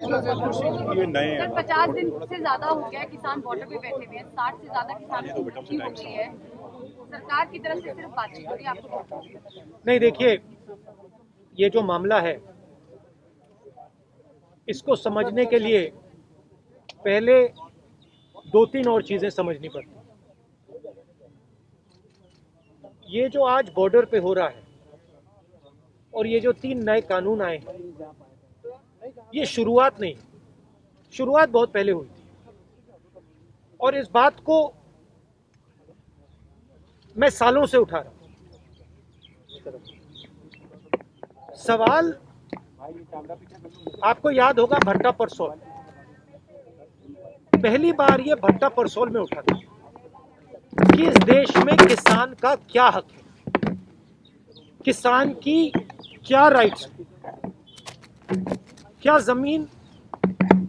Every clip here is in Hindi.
ये नए सर 50 दिन से ज्यादा हो गया है किसान बॉर्डर पे बैठे हुए हैं, 60 से ज्यादा किसान की मृत्यु हो गई है। सरकार की तरफ से सिर्फ बातचीत हो रही है, आपको क्या लगता है? नहीं, देखिए, ये जो मामला है इसको समझने के लिए पहले दो तीन और चीजें समझनी पड़ती। ये जो आज बॉर्डर पे हो रहा है और ये जो 3 नए कानून आए हैं, ये शुरुआत नहीं, शुरुआत बहुत पहले हुई थी और इस बात को मैं सालों से उठा रहा हूं। सवाल आपको याद होगा भट्टा परसौल, पहली बार ये भट्टा परसौल में उठा था कि इस देश में किसान का क्या हक है, किसान की क्या राइट्स, क्या जमीन,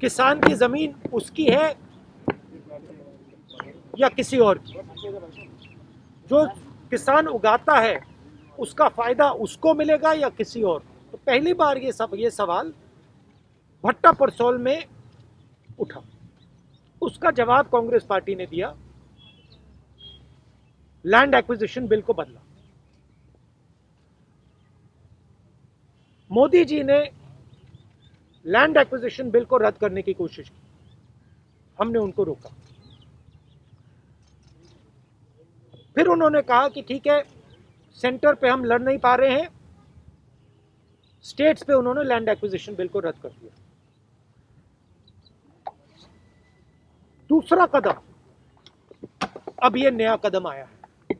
किसान की जमीन उसकी है या किसी और की, जो किसान उगाता है उसका फायदा उसको मिलेगा या किसी और। तो पहली बार ये सवाल भट्टा परसौल में उठा। उसका जवाब कांग्रेस पार्टी ने दिया, लैंड एक्विजिशन बिल को बदला। मोदी जी ने लैंड एक्विजिशन बिल को रद्द करने की कोशिश की, हमने उनको रोका। फिर उन्होंने कहा कि ठीक है, सेंटर पे हम लड़ नहीं पा रहे हैं, स्टेट्स पे उन्होंने लैंड एक्विजिशन बिल को रद्द कर दिया। दूसरा कदम, अब ये नया कदम आया है,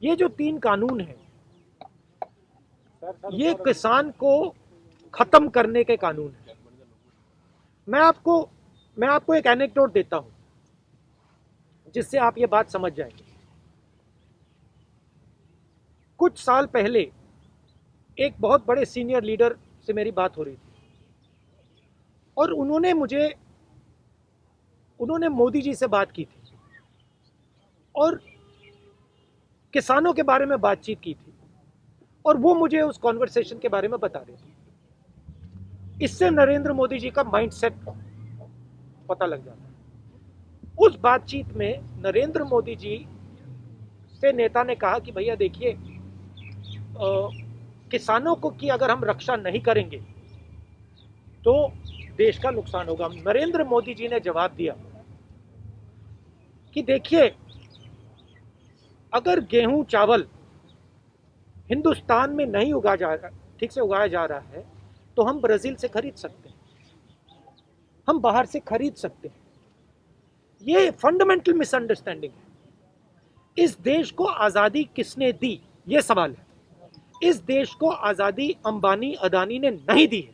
ये जो 3 कानून हैं ये किसान को खत्म करने के कानून है। मैं आपको एक एनेक्डोट देता हूं जिससे आप ये बात समझ जाएंगे। कुछ साल पहले एक बहुत बड़े सीनियर लीडर से मेरी बात हो रही थी और उन्होंने मोदी जी से बात की थी और किसानों के बारे में बातचीत की थी और वो मुझे उस कॉन्वर्सेशन के बारे में बता रहे थे। इससे नरेंद्र मोदी जी का माइंडसेट पता लग जाता है। उस बातचीत में नरेंद्र मोदी जी से नेता ने कहा कि भैया देखिए, किसानों को की अगर हम रक्षा नहीं करेंगे तो देश का नुकसान होगा। नरेंद्र मोदी जी ने जवाब दिया कि देखिए, अगर गेहूं चावल हिंदुस्तान में नहीं ठीक से उगाया जा रहा है तो हम ब्राजील से खरीद सकते हैं, हम बाहर से खरीद सकते हैं। ये फंडामेंटल मिसअंडरस्टैंडिंग है। इस देश को आजादी किसने दी, ये सवाल है। इस देश को आजादी अंबानी अदानी ने नहीं दी है,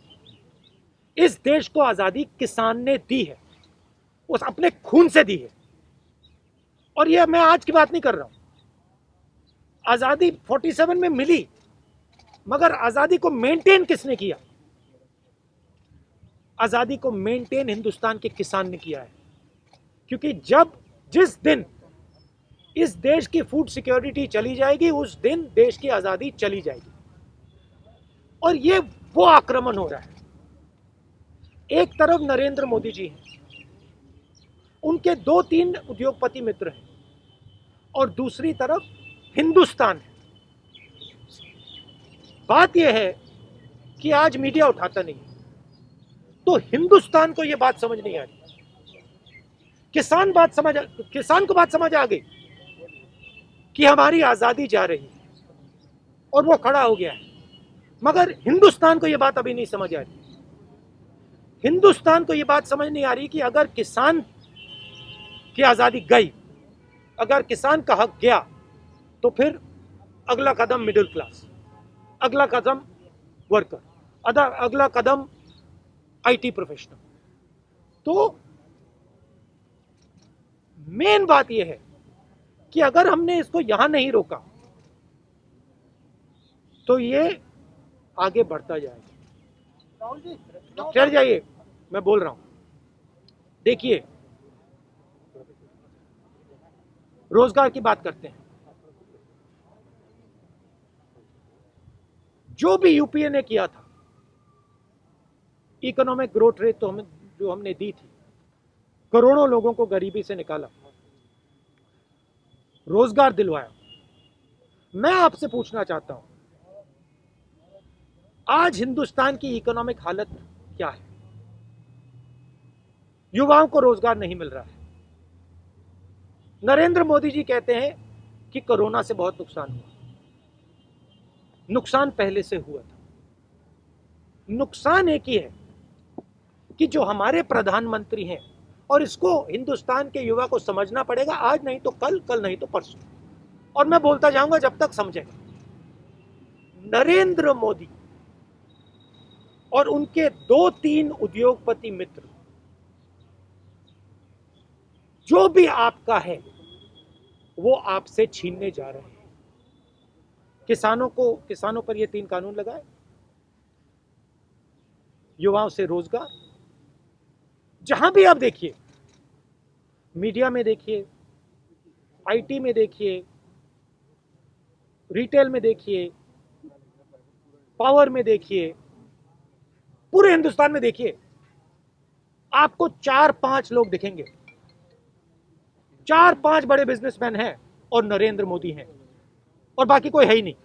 इस देश को आजादी किसान ने दी है, उस अपने खून से दी है। और ये मैं आज की बात नहीं कर रहा हूं। आजादी 47 में मिली, मगर आजादी को मेंटेन किसने किया? आजादी को मेंटेन हिंदुस्तान के किसान ने किया है। क्योंकि जिस दिन इस देश की फूड सिक्योरिटी चली जाएगी, उस दिन देश की आजादी चली जाएगी। और ये वो आक्रमण हो रहा है। एक तरफ नरेंद्र मोदी जी हैं, उनके 2-3 उद्योगपति मित्र हैं, और दूसरी तरफ हिंदुस्तान है। बात यह है कि आज मीडिया उठाता नहीं, तो हिंदुस्तान को यह बात समझ नहीं आ रही। किसान को बात समझ आ गई कि हमारी आजादी जा रही है और वो खड़ा हो गया है, मगर हिंदुस्तान को यह बात अभी नहीं समझ आ रही। हिंदुस्तान को यह बात समझ नहीं आ रही कि अगर किसान की आजादी गई, अगर किसान का हक गया, तो फिर अगला कदम मिडिल क्लास, अगला कदम वर्कर, अगला कदम आईटी प्रोफेशनल। तो मेन बात यह है कि अगर हमने इसको यहां नहीं रोका तो ये आगे बढ़ता जाएगा। चल जाइए, मैं बोल रहा हूं। देखिए, रोजगार की बात करते हैं। जो भी यूपीए ने किया था, इकोनॉमिक ग्रोथ रेट तो हमें जो हमने दी थी, करोड़ों लोगों को गरीबी से निकाला, रोजगार दिलवाया। मैं आपसे पूछना चाहता हूं, आज हिंदुस्तान की इकोनॉमिक हालत क्या है? युवाओं को रोजगार नहीं मिल रहा है। नरेंद्र मोदी जी कहते हैं कि कोरोना से बहुत नुकसान हुआ। नुकसान पहले से हुआ था। नुकसान एक ही है कि जो हमारे प्रधानमंत्री हैं, और इसको हिंदुस्तान के युवा को समझना पड़ेगा, आज नहीं तो कल, कल नहीं तो परसों, और मैं बोलता जाऊंगा जब तक समझेगा। नरेंद्र मोदी और उनके 2-3 उद्योगपति मित्र जो भी आपका है वो आपसे छीनने जा रहे हैं। किसानों पर ये 3 कानून लगाए, युवाओं से रोजगार। जहां भी आप देखिए, मीडिया में देखिए, आईटी में देखिए, रिटेल में देखिए, पावर में देखिए, पूरे हिंदुस्तान में देखिए, आपको 4-5 लोग दिखेंगे, 4-5 बड़े बिजनेसमैन हैं और नरेंद्र मोदी हैं, और बाकी कोई है ही नहीं।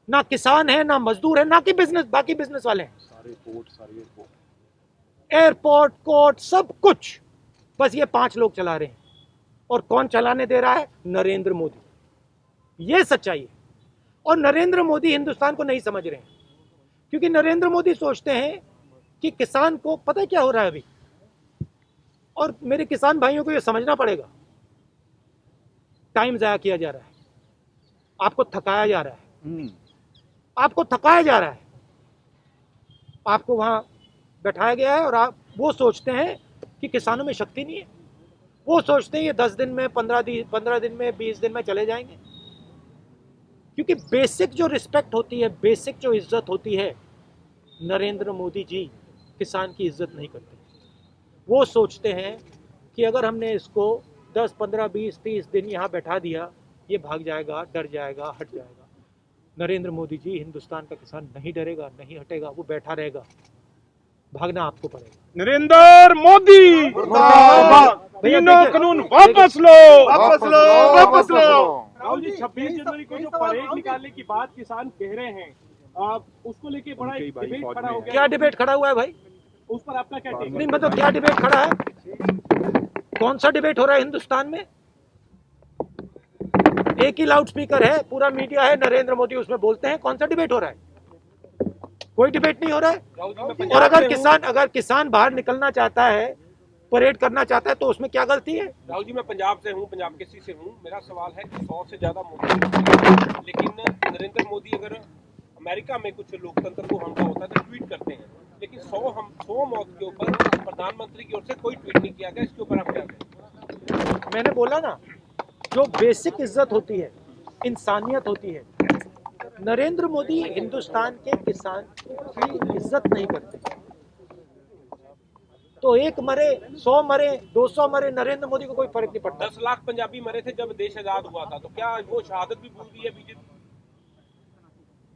ना किसान है, ना मजदूर है, ना कि बाकी बिजनेस वाले हैं। सारे एयरपोर्ट, कोर्ट, सब कुछ बस ये 5 लोग चला रहे हैं। और कौन चलाने दे रहा है? नरेंद्र मोदी। ये सच्चाई है। और नरेंद्र मोदी हिंदुस्तान को नहीं समझ रहे हैं, क्योंकि नरेंद्र मोदी सोचते हैं कि किसान को पता है क्या हो रहा है अभी, और मेरे किसान भाइयों को ये समझना पड़ेगा, टाइम जाया किया जा रहा है, आपको थकाया जा रहा है, आपको थकाया जा रहा है, आपको वहां बैठाया गया है, और आप वो सोचते हैं कि किसानों में शक्ति नहीं है। वो सोचते हैं ये 10 दिन में, 15 दिन में, 20 दिन में चले जाएंगे। क्योंकि बेसिक जो रिस्पेक्ट होती है, बेसिक जो इज्जत होती है, नरेंद्र मोदी जी किसान की इज्जत नहीं करते। वो सोचते हैं कि अगर हमने इसको 10, 15, 20, 30 दिन यहाँ बैठा दिया, ये भाग जाएगा, डर जाएगा, हट जाएगा। नरेंद्र मोदी जी, हिंदुस्तान का किसान नहीं डरेगा, नहीं हटेगा, वो बैठा रहेगा। भागना आपको पड़ेगा। नरेंद्र मोदी भैया तीनों देखिए, कानून वापस लो, वापस लो, वापस लो। राहुल जी 26 जनवरी को जो परेड निकालने की बात किसान कह रहे हैं, आप उसको लेके बड़ा एक डिबेट खड़ा हो गया। क्या डिबेट खड़ा हुआ है भाई? उस पर आपका क्या टेक नहीं मतलब क्या डिबेट खड़ा है? कौन सा डिबेट हो रहा है हिंदुस्तान में? एक ही लाउड स्पीकर है, पूरा मीडिया है, नरेंद्र मोदी उसमें बोलते हैं। कौन सा डिबेट हो रहा है? कोई डिबेट नहीं हो रहा है। और अगर किसान बाहर निकलना चाहता है, परेड करना चाहता है, तो उसमें क्या गलती है? राहुल जी, मैं पंजाब से हूँ, पंजाब केसी से हूँ। मेरा सवाल है कि 100 से ज्यादा मोदी, लेकिन नरेंद्र मोदी अगर अमेरिका में कुछ लोकतंत्र को हमला होता है तो ट्वीट करते हैं, लेकिन 100 मौत के ऊपर प्रधानमंत्री की ओर से कोई ट्वीट नहीं किया गया। इसके ऊपर आप क्या कहें? मैंने बोला ना, जो बेसिक इज्जत होती है, इंसानियत होती है, नरेंद्र मोदी हिंदुस्तान के किसान की इज्जत नहीं करते। तो 1 मरे, 100 मरे, 200 मरे, नरेंद्र मोदी को कोई फर्क नहीं पड़ता। 10 लाख पंजाबी मरे थे जब देश आजाद हुआ था, तो क्या वो शहादत भी भूल गई है बीजेपी?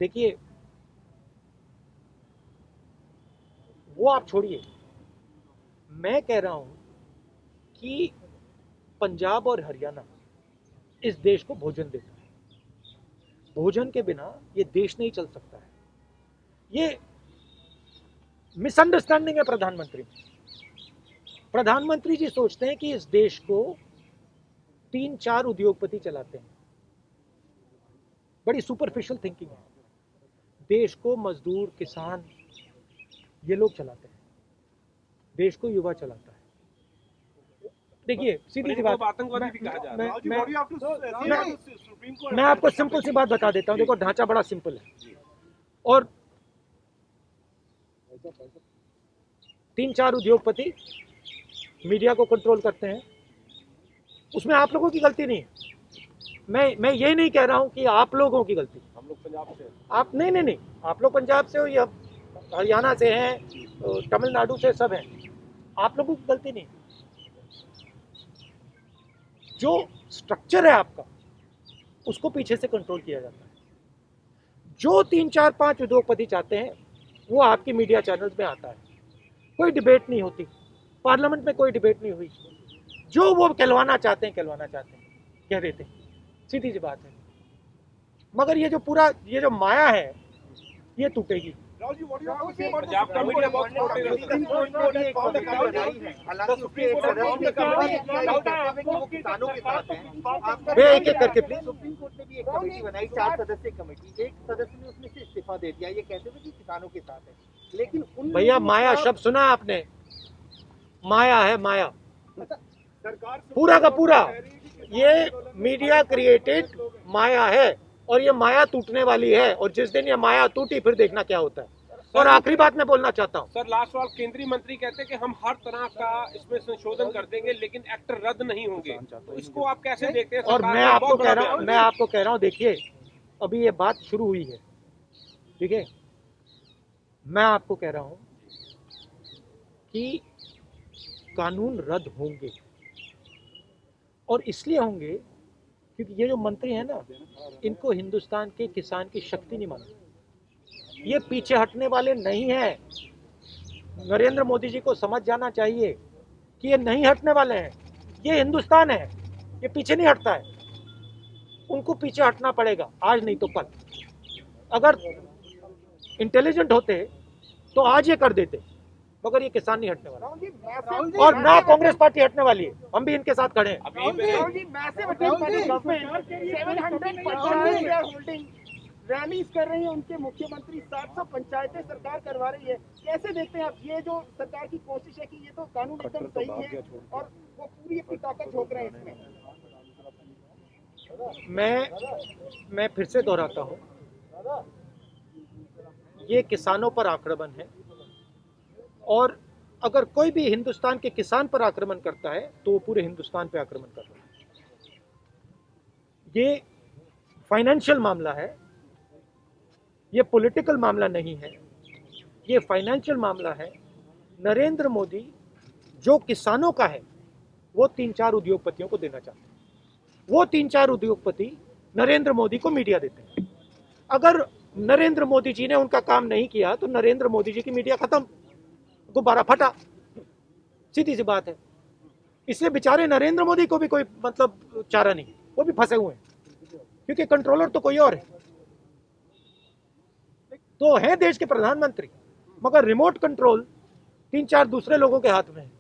देखिए, वो आप छोड़िए, मैं कह रहा हूं कि पंजाब और हरियाणा इस देश को भोजन देता है। भोजन के बिना ये देश नहीं चल सकता है। ये मिसअंडरस्टैंडिंग है प्रधानमंत्री। प्रधानमंत्री जी सोचते हैं कि इस देश को 3-4 उद्योगपति चलाते हैं। बड़ी सुपरफिशियल थिंकिंग है। देश को मजदूर, किसान, ये लोग चलाते हैं। देश को युवा चलाता है। देखिए, सीधी सी बात, आतंकवादी भी कहा जा रहा है। मैं आपको सिंपल सी बात बता देता हूं। देखो, ढांचा बड़ा सिंपल है, और 3-4 उद्योगपति मीडिया को कंट्रोल करते हैं। उसमें आप लोगों की गलती नहीं है। मैं ये नहीं कह रहा हूं कि आप लोगों की गलती। हम लोग पंजाब से, आप नहीं, आप लोग पंजाब से हो या हरियाणा से हैं, तमिलनाडु से, सब हैं। आप लोगों की गलती नहीं। जो स्ट्रक्चर है आपका, उसको पीछे से कंट्रोल किया जाता है। जो 3-4-5 उद्योगपति चाहते हैं, वो आपके मीडिया चैनल्स में आता है। कोई डिबेट नहीं होती, पार्लियामेंट में कोई डिबेट नहीं हुई, जो वो कहलवाना चाहते हैं कह देते हैं, सीधी सी बात है। मगर ये जो माया है ये टूटेगी। पंजाब का मीडिया बहुत वे एक एक करके प्लीज। सुप्रीम कोर्ट ने भी एक कमेटी बनाई, 4 सदस्यीय कमेटी, एक सदस्य ने उसमें से इस्तीफा दे दिया, ये कहते हुए कि किसानों के साथ है, लेकिन उन भैया माया शब्द सुना आपने? माया है माया, पूरा का पूरा ये मीडिया क्रिएटेड माया है और ये माया टूटने वाली है। और जिस दिन ये माया टूटी फिर देखना क्या होता है। और आखिरी बात मैं बोलना चाहता हूँ सर, लास्ट सवाल, केंद्रीय मंत्री कहते हैं कि हम हर तरह का इसमें संशोधन कर देंगे लेकिन एक्ट रद्द नहीं होंगे, तो इसको आप कैसे देखते हैं? और मैं आपको कह रहा हूँ देखिए अभी ये बात शुरू हुई है, ठीक है, मैं आपको कह रहा हूँ कि कानून रद्द होंगे और इसलिए होंगे क्योंकि ये जो मंत्री हैं ना, इनको हिंदुस्तान के किसान की शक्ति नहीं मानते। ये पीछे हटने वाले नहीं हैं। नरेंद्र मोदी जी को समझ जाना चाहिए कि ये नहीं हटने वाले हैं। ये हिंदुस्तान है, ये पीछे नहीं हटता है। उनको पीछे हटना पड़ेगा, आज नहीं तो कल। अगर इंटेलिजेंट होते तो आज ये कर देते, मगर ये किसान नहीं हटने वाला और ना कांग्रेस पार्टी हटने वाली है। हम भी इनके साथ खड़े हैं। रैलीज कर रही है उनके मुख्यमंत्री, 700 पंचायतें सरकार करवा रही है, कैसे देखते हैं आप? ये जो सरकार की कोशिश है कि ये तो कानून एकदम सही है और वो पूरी अपनी ताकत झोंक रहे हैं इसमें। मैं फिर से दोहराता हूँ, ये किसानों पर आक्रमण है और अगर कोई भी हिंदुस्तान के किसान पर आक्रमण करता है तो वो पूरे हिंदुस्तान पे आक्रमण कर रहा है। ये फाइनेंशियल मामला है, ये पॉलिटिकल मामला नहीं है, ये फाइनेंशियल मामला है। नरेंद्र मोदी जो किसानों का है वो 3-4 उद्योगपतियों को देना चाहते हैं। वो 3-4 उद्योगपति नरेंद्र मोदी को मीडिया देते हैं। अगर नरेंद्र मोदी जी ने उनका काम नहीं किया तो नरेंद्र मोदी जी की मीडिया खत्म, गुब्बारा फटा, सीधी सी बात है। इसलिए बेचारे नरेंद्र मोदी को भी कोई मतलब चारा नहीं, वो भी फंसे हुए हैं क्योंकि कंट्रोलर तो कोई और है। तो है देश के प्रधानमंत्री, मगर रिमोट कंट्रोल 3-4 दूसरे लोगों के हाथ में है।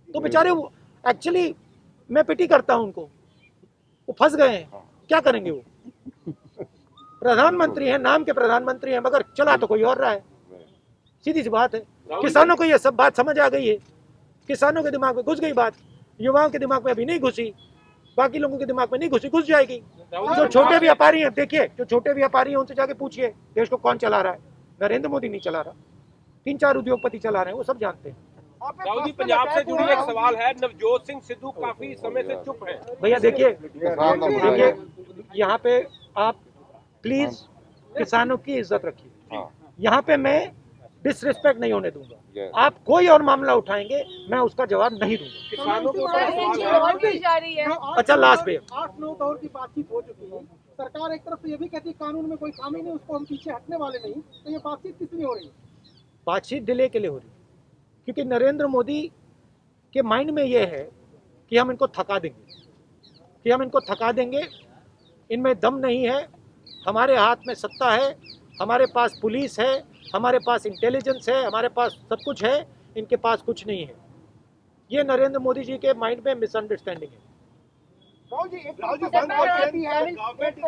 तो बेचारे एक्चुअली मैं पिटी करता हूं उनको, वो फंस गए हैं, क्या करेंगे? वो प्रधानमंत्री है, नाम के प्रधानमंत्री है, मगर चला तो कोई और रहा है, सीधी सी बात है। किसानों को ये सब बात समझ आ गई है, किसानों के दिमाग में घुस गई बात, युवाओं के दिमाग में अभी नहीं घुसी, बाकी लोगों के दिमाग में नहीं घुसी, घुस जाएगी। जो छोटे व्यापारी हैं, देखिए जो छोटे व्यापारी हैं उनसे जाके पूछिए देश को कौन चला रहा है। नरेंद्र मोदी नहीं चला रहा, 3-4 उद्योगपति चला रहे हैं, वो सब जानते हैं। राहुल जी, पंजाब से जुड़ी एक सवाल है, नवजोत सिंह सिद्धू काफी समय से चुप है। भैया देखिए यहाँ पे आप प्लीज किसानों की इज्जत रखिए। यहाँ पे मैं डिसरिस्पेक्ट नहीं होने दूंगा। आप कोई और मामला उठाएंगे मैं उसका जवाब नहीं दूंगा। किसानों को जारी है। अच्छा लास्ट पे 8-9 दौर की बातचीत हो चुकी है। सरकार एक तरफ से ये भी कहती है कानून में कोई खामी नहीं, उसको हम पीछे हटने वाले नहीं, तो ये बातचीत किस लिए हो रही है? बातचीत डिले के लिए हो रही है क्योंकि नरेंद्र मोदी के माइंड में ये है कि हम इनको थका देंगे, इनमें दम नहीं है, हमारे हाथ में सत्ता है, हमारे पास पुलिस है, हमारे पास इंटेलिजेंस है, हमारे पास सब कुछ है, इनके पास कुछ नहीं है। ये नरेंद्र मोदी जी के माइंड में मिसअंडरस्टैंडिंग है।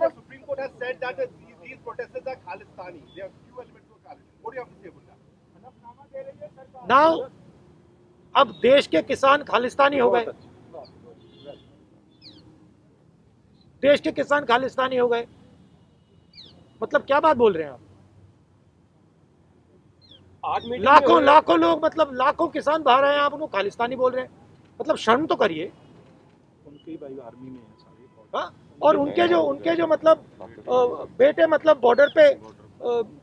Supreme Court has said that these protesters are Khalistani. They have few elements of Khalistan. What do you have to say about that? Now अब देश के किसान खालिस्तानी हो गए, देश के किसान खालिस्तानी हो गए, मतलब क्या बात बोल रहे हैं आप? आज लाखों लोग, मतलब लाखों किसान बाहर आए हैं, आप उनको खालिस्तानी बोल रहे हैं, मतलब शर्म तो करिए। उनके भाई आर्मी में है सारे। हाँ, और उनके जो मतलब बेटे मतलब बॉर्डर पे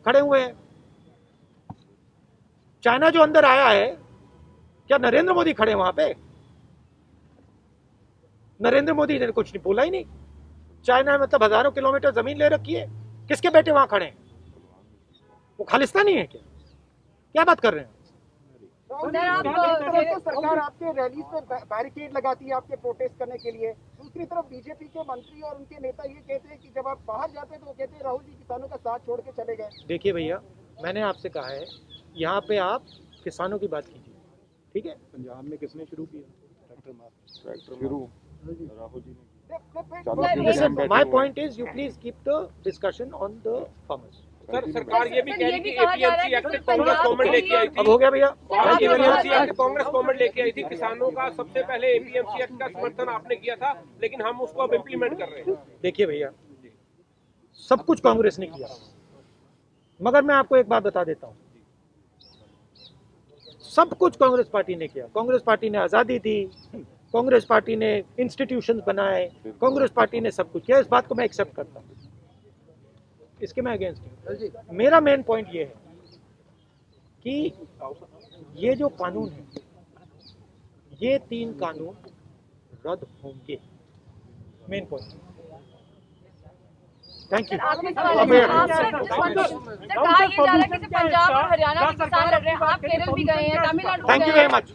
खड़े हुए हैं। चाइना जो अंदर आया है, क्या नरेंद्र मोदी खड़े वहां पे? नरेंद्र मोदी ने कुछ नहीं बोला ही नहीं। चाइना मतलब हजारों किलोमीटर जमीन ले रखी है, किसके बेटे वहां खड़े हैं? वो खालिस्तानी है क्या? क्या बात कर रहे हैं? सर, आप एक तरफ से सरकार आपके रैली पे बैरिकेड लगाती है आपके प्रोटेस्ट करने के लिए, दूसरी तरफ बीजेपी के मंत्री और उनके नेता ये कहते हैं कि जब आप बाहर जाते हैं तो वो कहते हैं राहुल जी किसानों का साथ छोड़ के चले गए। देखिए भैया, मैंने आपसे कहा है यहाँ पे आप किसानों की बात कीजिए, ठीक है? पंजाब में किसने शुरू किया ट्रैक्टर शुरू राहुल जी ने। Listen, my point is you please keep the discussion on the farmers. Sir सरकार ये भी कह रही ये भी थी कहा जा रहा है एपीएमसी कि एक्ट कांग्रेस गवर्नमेंट लेके आई थी। अब हो गया भैया? एपीएमसी एक्ट कांग्रेस गवर्नमेंट लेके आई थी, किसानों का सबसे पहले एपीएमसी एक्ट का समर्थन आपने किया था, लेकिन हम उसको अब इम्प्लीमेंट कर रहे हैं। देखिए भैया, सब कुछ कांग्रेस ने किया, मगर मैं आपको एक बात बता देता हूँ, सब कुछ कांग्रेस पार्टी ने किया। कांग्रेस पार्टी ने आज़ादी दी, कांग्रेस पार्टी ने इंस्टीट्यूशंस बनाए, कांग्रेस पार्टी ने सब कुछ किया। इस बात को मैं एक्सेप्ट करता हूँ, इसके मैं अगेंस्ट हूँ। मेरा मेन पॉइंट ये है कि ये जो कानून है, ये 3 कानून रद्द होंगे, मेन पॉइंट। Thank you. आपने कहा ये जा रहा है कि सिर्फ पंजाब और हरियाणा के किसान लड़ रहे हैं, आप केरल भी गए हैं, Tamil Nadu thank you very much.